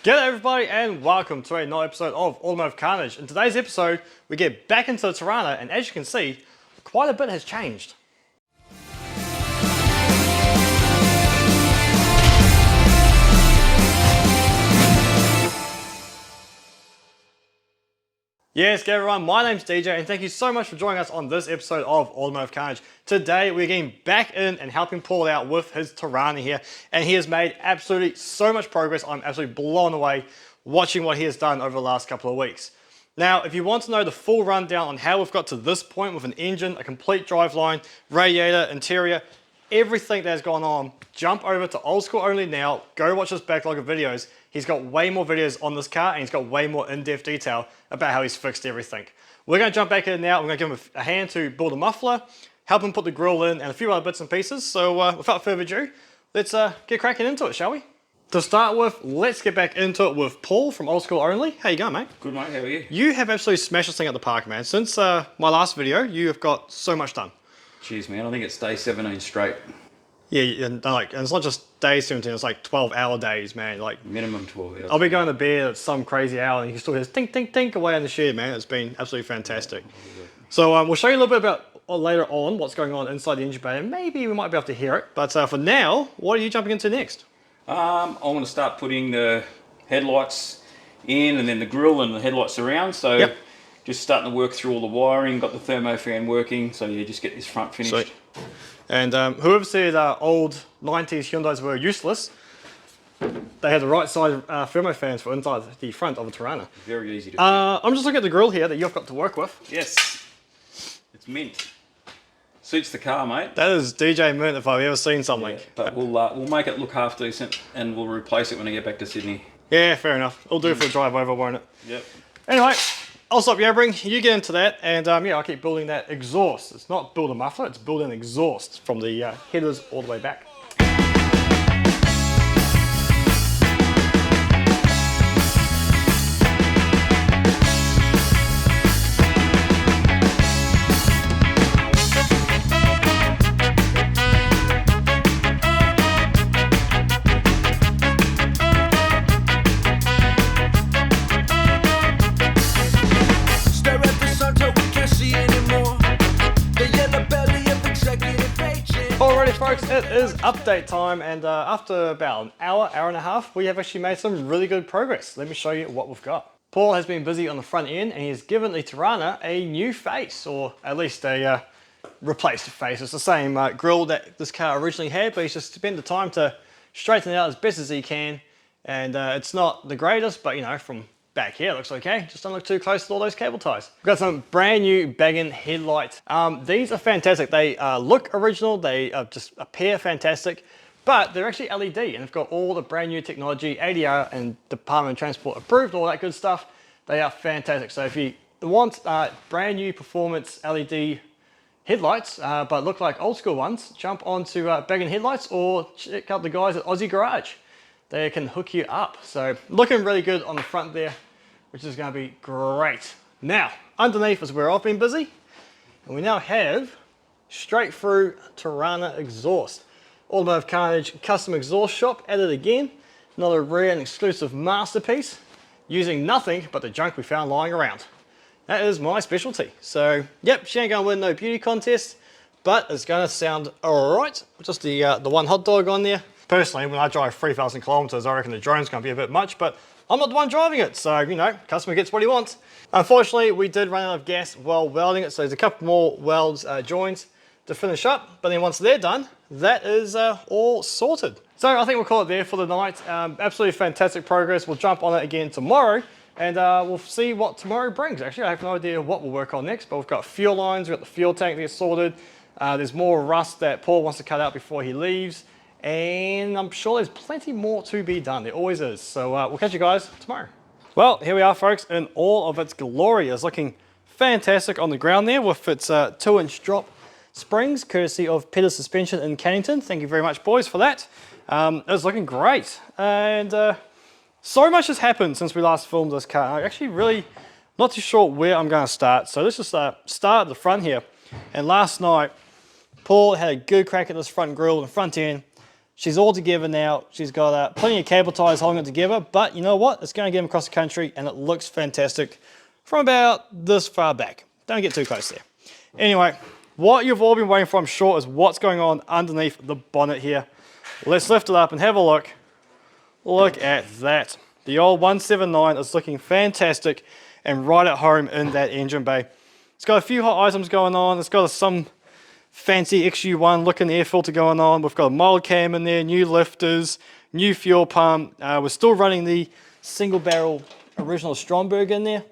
G'day everybody and welcome to another episode of Automotive Carnage. In today's episode, we get back into the Torana and as you can see, quite a bit has changed. Yes, g'day everyone, my name's DJ and thank you so much for joining us on this episode of Automotive Carnage. Today we're getting back in and helping Paul out with his Torana here, and he has made absolutely so much progress. I'm absolutely blown away watching what he has done over the last couple of weeks. Now, if you want to know the full rundown on how we've got to this point with an engine, a complete driveline, radiator, interior, everything that has gone on, jump over to Old School Only now, go watch this backlog of videos. He's got way more videos on this car and he's got way more in-depth detail about how he's fixed everything. We're going to jump back in now. We're going to give him a hand to build a muffler, help him put the grille in and a few other bits and pieces. So without further ado, let's get cracking into it, shall we? To start with, let's get back into it with Paul from Old School Only. How you going, mate? Good, mate. How are you? You have absolutely smashed this thing at the park, man. Since my last video, you have got so much done. Cheers, man. I think it's day 17 straight. Yeah, and it's not just day 17, it's like 12-hour days, man. Like minimum 12 hours. I'll be going to bed at some crazy hour and you can still hear tink, tink, tink away in the shed, man. It's been absolutely fantastic. So we'll show you a little bit about later on what's going on inside the engine bay, and maybe we might be able to hear it. But for now, what are you jumping into next? I'm going to start putting the headlights in and then the grille and the headlights around. So yep. Just starting to work through all the wiring, got the thermo fan working. So yeah, just get this front finished. Sweet. And whoever said old 90s Hyundais were useless, they had the right side thermo fans for inside the front of a Torana. Very easy to do. I'm just looking at the grille here that you've got to work with. Yes, it's mint. Suits the car, mate. That is DJ mint if I've ever seen something. Yeah, but we'll make it look half decent and we'll replace it when I get back to Sydney. Yeah, fair enough. It'll do for the drive over, won't it? Yep. Anyway, I'll stop yabbering, you get into that, and yeah, I'll keep building that exhaust. It's not build a muffler, it's build an exhaust from the headers all the way back. Alrighty folks, it is update time, and after about an hour and a half, we have actually made some really good progress. Let me show you what we've got. Paul has been busy on the front end and he has given the Torana a new face, or at least a replaced face. It's the same grille that this car originally had, but he's just spent the time to straighten it out as best as he can. And it's not the greatest, but you know, from back here it looks okay. Just don't look too close to all those cable ties. We've got some brand new bag-in headlights. These are fantastic. They look original, they just appear fantastic, but they're actually LED and they've got all the brand new technology, ADR and Department of Transport approved, all that good stuff. They are fantastic. So if you want brand new performance LED headlights, but look like old school ones, jump onto bag-in headlights or check out the guys at Aussie Garage. They can hook you up. So looking really good on the front there, which is going to be great. Now, underneath is where I've been busy. And we now have straight through Torana exhaust. Automotive Carnage custom exhaust shop added again. Another rare and exclusive masterpiece using nothing but the junk we found lying around. That is my specialty. So, yep, she ain't going to win no beauty contest, but it's going to sound all right. Just the one hot dog on there. Personally, when I drive 3,000 kilometers, I reckon the drone's going to be a bit much, but I'm not the one driving it, so, you know, customer gets what he wants. Unfortunately, we did run out of gas while welding it, so there's a couple more welds joints to finish up, but then once they're done, that is all sorted. So I think we'll call it there for the night. Absolutely fantastic progress. We'll jump on it again tomorrow, and we'll see what tomorrow brings. Actually, I have no idea what we'll work on next, but we've got fuel lines, we've got the fuel tank to get sorted. There's more rust that Paul wants to cut out before he leaves. And I'm sure there's plenty more to be done. There always is. So we'll catch you guys tomorrow. Well, here we are, folks, in all of its glory. It's looking fantastic on the ground there with its 2-inch drop springs, courtesy of Peters Suspension in Cannington. Thank you very much, boys, for that. It's looking great. And so much has happened since we last filmed this car. I'm actually really not too sure where I'm going to start. So let's just start at the front here. And last night, Paul had a good crack at this front grille and front end. She's all together now. She's got plenty of cable ties holding it together, but you know what? It's going to get them across the country, and it looks fantastic from about this far back. Don't get too close there. Anyway, what you've all been waiting for, I'm sure, is what's going on underneath the bonnet here. Let's lift it up and have a look. Look at that. The old 179 is looking fantastic and right at home in that engine bay. It's got a few hot items going on. It's got some fancy XU1 looking air filter going on. We've got a mild cam in there, new lifters, new fuel pump. We're still running the single barrel original Stromberg in there.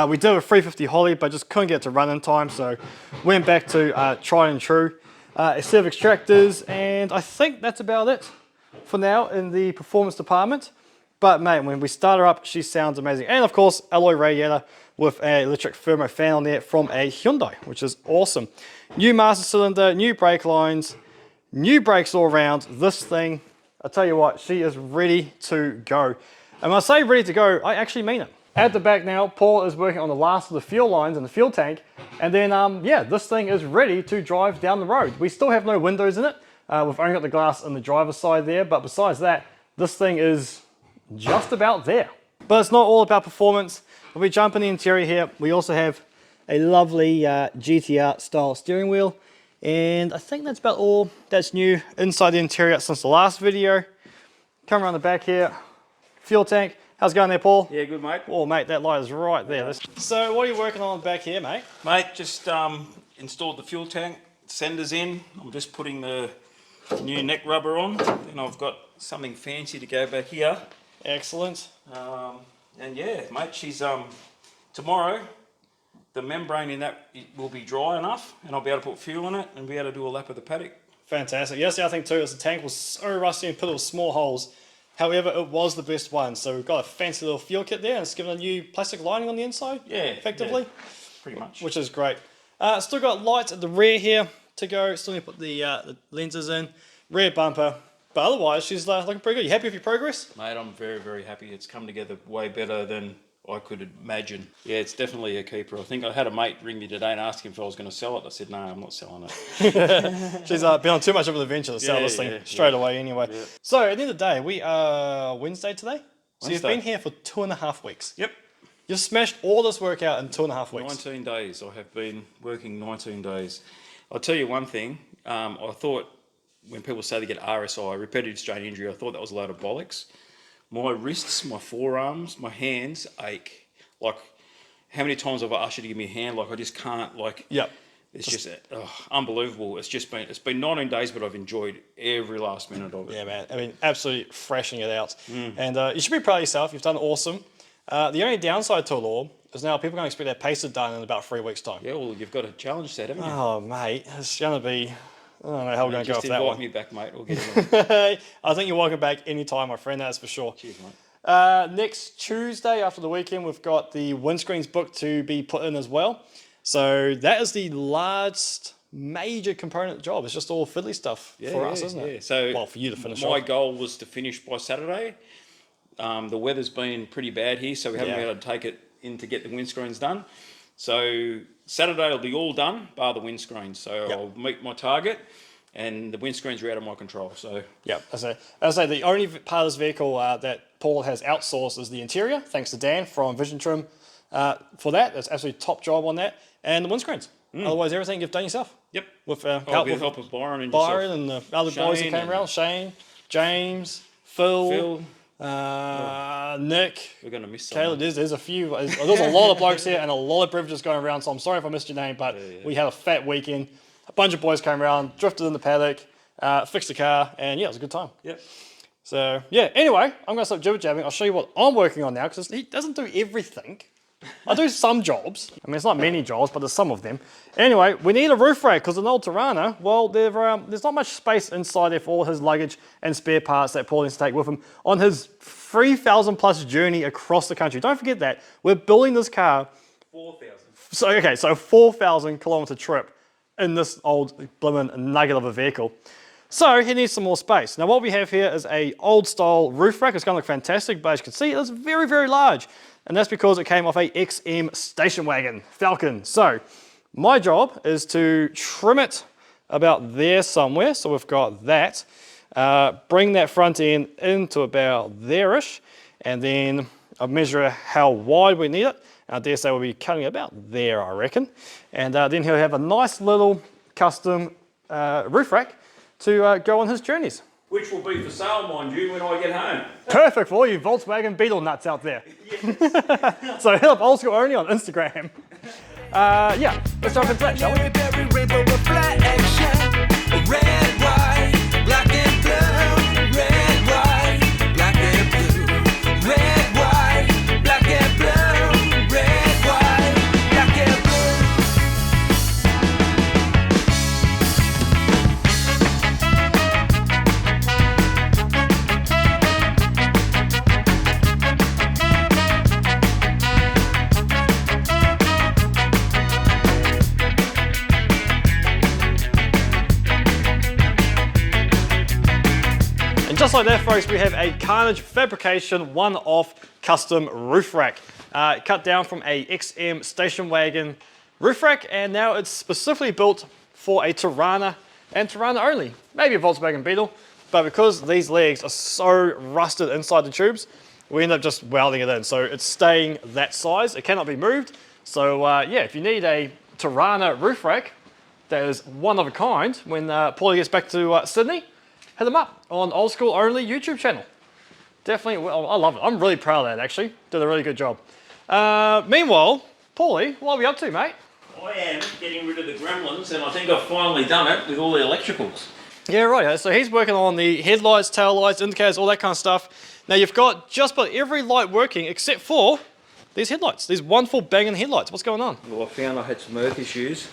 We did a 350 Holly, but just couldn't get it to run in time, so went back to tried and true. A set of extractors, and I think that's about it for now in the performance department. But mate, when we start her up, she sounds amazing. And of course, alloy radiator with an electric thermo fan on there from a Hyundai, which is awesome. New master cylinder, new brake lines, new brakes all around. This thing, I tell you what, she is ready to go. And when I say ready to go, I actually mean it. At the back now, Paul is working on the last of the fuel lines and the fuel tank. And then, yeah, this thing is ready to drive down the road. We still have no windows in it. We've only got the glass on the driver's side there. But besides that, this thing is just about there. But it's not all about performance. If we jump in the interior here, we also have a lovely GTR style steering wheel. And I think that's about all that's new inside the interior since the last video. Come around the back here, fuel tank. How's it going there, Paul? Yeah, good, mate. Oh, mate, that light is right there. So what are you working on back here, mate? Mate, just installed the fuel tank, senders in. I'm just putting the new neck rubber on. Then I've got something fancy to go back here. Excellent. And yeah, mate, she's tomorrow, the membrane in that will be dry enough, and I'll be able to put fuel in it and be able to do a lap of the paddock. Fantastic. Yes, the other thing too is the tank was so rusty and put little small holes. However, it was the best one. So we've got a fancy little fuel kit there, and it's given a new plastic lining on the inside. Yeah, effectively. Yeah, pretty much. Which is great. Still got lights at the rear here to go. Still need to put the lenses in. Rear bumper. But otherwise, she's looking pretty good. You happy with your progress? Mate, I'm very, very happy. It's come together way better than I could imagine. Yeah, it's definitely a keeper. I think I had a mate ring me today and ask him if I was going to sell it. I said, no, I'm not selling it. She's been on too much of an adventure to sell this thing straight away anyway. Yeah. So at the end of the day, we are Wednesday today. So you've been here for 2.5 weeks. Yep. You've smashed all this work out in 2.5 weeks. 19 days. I have been working 19 days. I'll tell you one thing. I thought when people say they get RSI, repetitive strain injury, I thought that was a load of bollocks. My wrists, my forearms, my hands ache. Like, how many times have I asked you to give me a hand? Like, I just can't, like, yep. It's just unbelievable. It's been 19 days, but I've enjoyed every last minute of it. Yeah, man. I mean, absolutely thrashing it out. And you should be proud of yourself. You've done awesome. The only downside to it all is now people are going to expect their pacer done in about 3 weeks' time. Yeah, well, you've got a challenge set, haven't you? Oh, mate. It's going to be... I don't know how we're going to go off that one. Just invite me back, mate. We'll get it I think you're welcome back anytime, my friend. That's for sure. Cheers, mate. Next Tuesday after the weekend, we've got the windscreens booked to be put in as well. So that is the last major component of the job. It's just all fiddly stuff for us, isn't it? Yeah. So well, for you to finish my off. goal was to finish by Saturday. The weather's been pretty bad here, so we haven't been able to take it in to get the windscreens done. So Saturday will be all done, bar the windscreens. So I'll meet my target, and the windscreens are out of my control. So yeah, as I say, the only part of this vehicle that Paul has outsourced is the interior, thanks to Dan from Vision Trim. For that, it's absolutely top job on that, and the windscreens. Otherwise, everything you've done yourself. Yep. With help of Byron and the other boys that came around, Shane, James, Phil. Nick, we're going to miss Caleb. There's a few. There's a lot of blokes here and a lot of beverages going around. So I'm sorry if I missed your name, but we had a fat weekend. A bunch of boys came around, drifted in the paddock, fixed the car, and yeah, it was a good time. Yep. So yeah. Anyway, I'm going to stop jibber jabbing. I'll show you what I'm working on now because he doesn't do everything. I do some jobs. I mean, it's not many jobs, but there's some of them. Anyway, we need a roof rack because an old Torana, well, there's not much space inside there for all his luggage and spare parts that Paul needs to take with him on his 3,000 plus journey across the country. Don't forget that. We're building this car. 4,000. So 4,000 kilometer trip in this old blimmin' nugget of a vehicle. So he needs some more space. Now what we have here is a old style roof rack. It's going to look fantastic, but as you can see, it's very, very large. And that's because it came off a XM station wagon, Falcon. So my job is to trim it about there somewhere. So we've got that. Bring that front end into about there-ish, and then I'll measure how wide we need it. I dare say we'll be cutting about there, I reckon. And then he'll have a nice little custom roof rack to go on his journeys. Which will be for sale, mind you, when I get home. Perfect for all you Volkswagen Beetle nuts out there. Yes. So hit up Old School Only on Instagram. Yeah, let's jump into that, shall we? Red, white, black and blue. Red, white, black and blue. Red, white, black and blue. Red, white, black and blue. Just like that, folks, we have a Carnage Fabrication one-off custom roof rack. Cut down from a XM station wagon roof rack, and now it's specifically built for a Torana and Torana only. Maybe a Volkswagen Beetle, but because these legs are so rusted inside the tubes, we end up just welding it in. So it's staying that size. It cannot be moved. So yeah, if you need a Torana roof rack that is one of a kind when Paulie gets back to Sydney, hit them up on Old School Only YouTube channel. Definitely, well, I love it. I'm really proud of that, actually. Did a really good job. Meanwhile, Paulie, what are we up to, mate? I am getting rid of the gremlins, and I think I've finally done it with all the electricals. Yeah, right. So he's working on the headlights, tail lights, indicators, all that kind of stuff. Now you've got just about every light working except for these headlights. These wonderful banging headlights. What's going on? Well, I found I had some earth issues.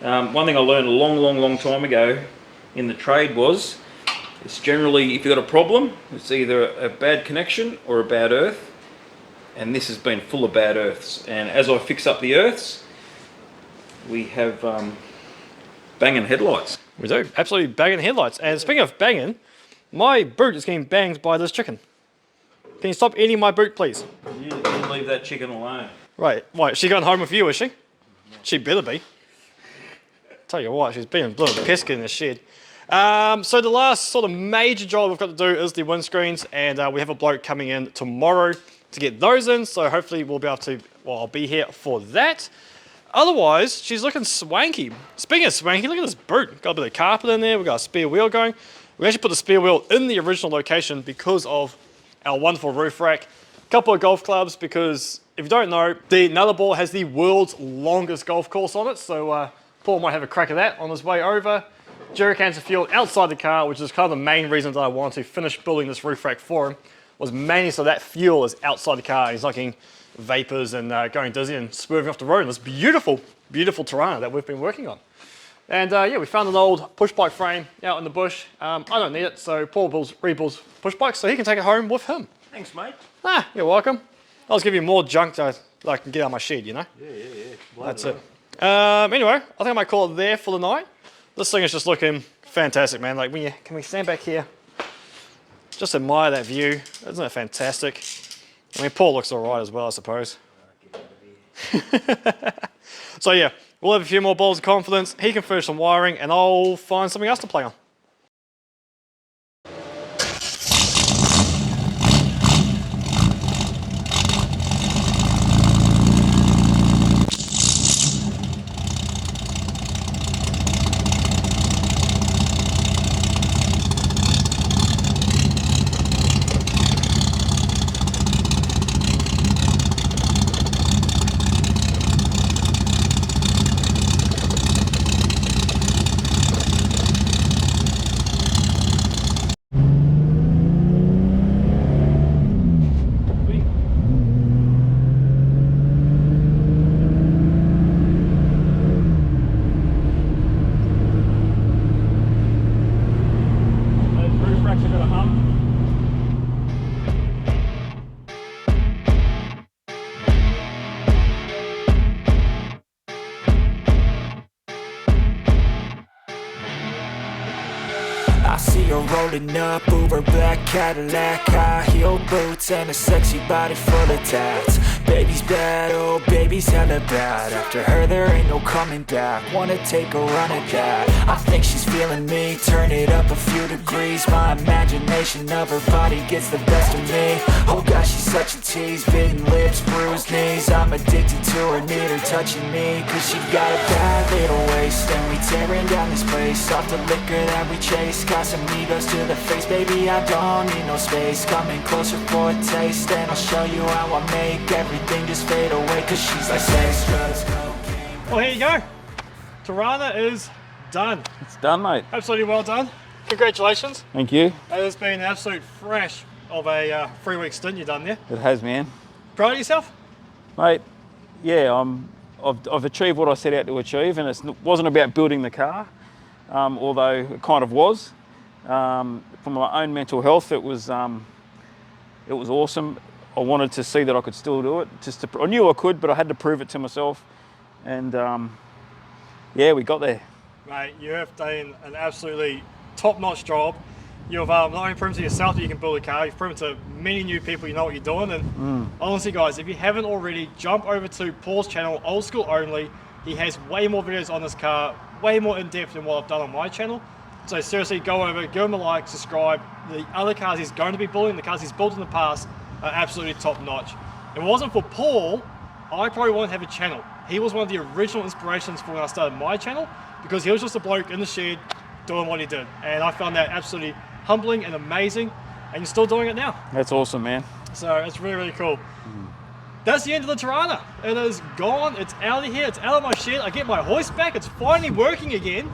One thing I learned a long time ago in the trade was, it's generally, if you've got a problem, it's either a bad connection or a bad earth, and this has been full of bad earths. And as I fix up the earths, we have banging headlights. We do, absolutely banging headlights. And speaking of banging, my boot is getting banged by this chicken. Can you stop eating my boot, please? You leave that chicken alone. Right, she's going home with you, is she? She better be. Tell you what, she's being a little pesky in the shed. So the last sort of major job we've got to do is the windscreens, and we have a bloke coming in tomorrow to get those in, so hopefully we'll be able to, well, I'll be here for that. Otherwise, she's looking swanky. Speaking of swanky, look at this boot. Got a bit of carpet in there, we've got a spare wheel going. We actually put the spare wheel in the original location because of our wonderful roof rack. A couple of golf clubs, because if you don't know, the Nullarbor has the world's longest golf course on it, so Paul might have a crack at that on his way over. Jerry cans of fuel outside the car, which is kind of the main reason that I wanted to finish building this roof rack for him, was mainly so that fuel is outside the car and he's not getting vapors and going dizzy and swerving off the road in this beautiful, beautiful Torana that we've been working on. And yeah, we found an old push bike frame out in the bush. I don't need it, so Paul rebuilds push bikes so he can take it home with him. Thanks, mate. You're welcome. I'll just give you more junk that I can get out of my shed, you know? Yeah. That's it. Anyway, I think I might call it there for the night. This thing is just looking fantastic, man. Like, can we stand back here? Just admire that view. Isn't it fantastic? I mean, Paul looks all right as well, I suppose. So yeah, we'll have a few more balls of confidence. He can finish some wiring, and I'll find something else to play on. I see her rolling up, Uber black Cadillac, high heel boots and a sexy body full of tats. Baby's bad, oh baby's hella bad. After her there ain't no coming back. Wanna take a run at that. I think she's feeling me, turn it up a few degrees. My imagination of her body gets the best of me. Oh gosh, she's such a tease, bitten lips, bruised knees. I'm addicted to her, need her touching me. Cause she got a bad little waist, and we tearing down this place. Off the liquor that we chase, got some egos to the face. Baby, I don't need no space, coming closer for a taste. And I'll show you how I make everything just fade away. Cause she's like sex, drugs, cocaine. Well, here you go. Torana is done. It's done, mate. Absolutely well done. Congratulations. Thank you. It has been an absolute fresh of a 3-week stint you've done there. It has, man. Proud of yourself? Mate, yeah, I've achieved what I set out to achieve, and it wasn't about building the car, although it kind of was. For my own mental health, it was awesome. I wanted to see that I could still do it. I knew I could, but I had to prove it to myself. And yeah, we got there. Mate, you have done an absolutely top-notch job. You've not only proven to yourself that you can build a car, you've proven to many new people you know what you're doing. And honestly, guys, if you haven't already, jump over to Paul's channel, Old School Only. He has way more videos on this car, way more in-depth than what I've done on my channel. So seriously, go over, give him a like, subscribe. The other cars he's going to be building, the cars he's built in the past, are absolutely top-notch. If it wasn't for Paul, I probably wouldn't have a channel. He was one of the original inspirations for when I started my channel, because he was just a bloke in the shed doing what he did. And I found that absolutely humbling and amazing, and you're still doing it now. That's awesome, man. So it's really, really cool. That's the end of the Torana. It is gone, it's out of here, it's out of my shed. I get my hoist back, it's finally working again,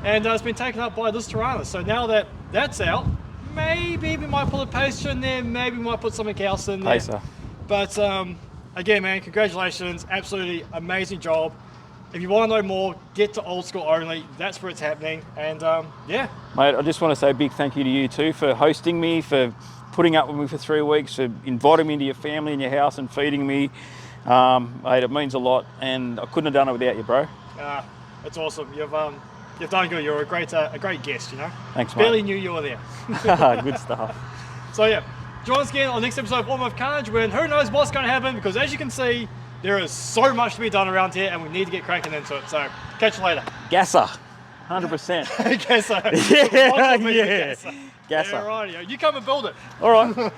and it's been taken up by this Torana. So now that that's out, maybe we might put a pacer in there, maybe we might put something else in there. Pacer. But again, man, congratulations, absolutely amazing job. If you want to know more, get to Old School Only. That's where it's happening. And yeah. Mate, I just want to say a big thank you to you too for hosting me, for putting up with me for 3 weeks, for inviting me into your family and your house and feeding me. Mate, it means a lot, and I couldn't have done it without you, bro. It's awesome. You've done good. You're a great guest, you know. Thanks, mate. Barely knew you were there. Good stuff. So yeah, join us again on the next episode of Almost Carnage, when who knows what's going to happen, because as you can see, there is so much to be done around here, and we need to get cracking into it. So catch you later. Gasser, 100%. Gasser. Yeah, Yeah. Gasser. Yeah, righty. You come and build it. All right.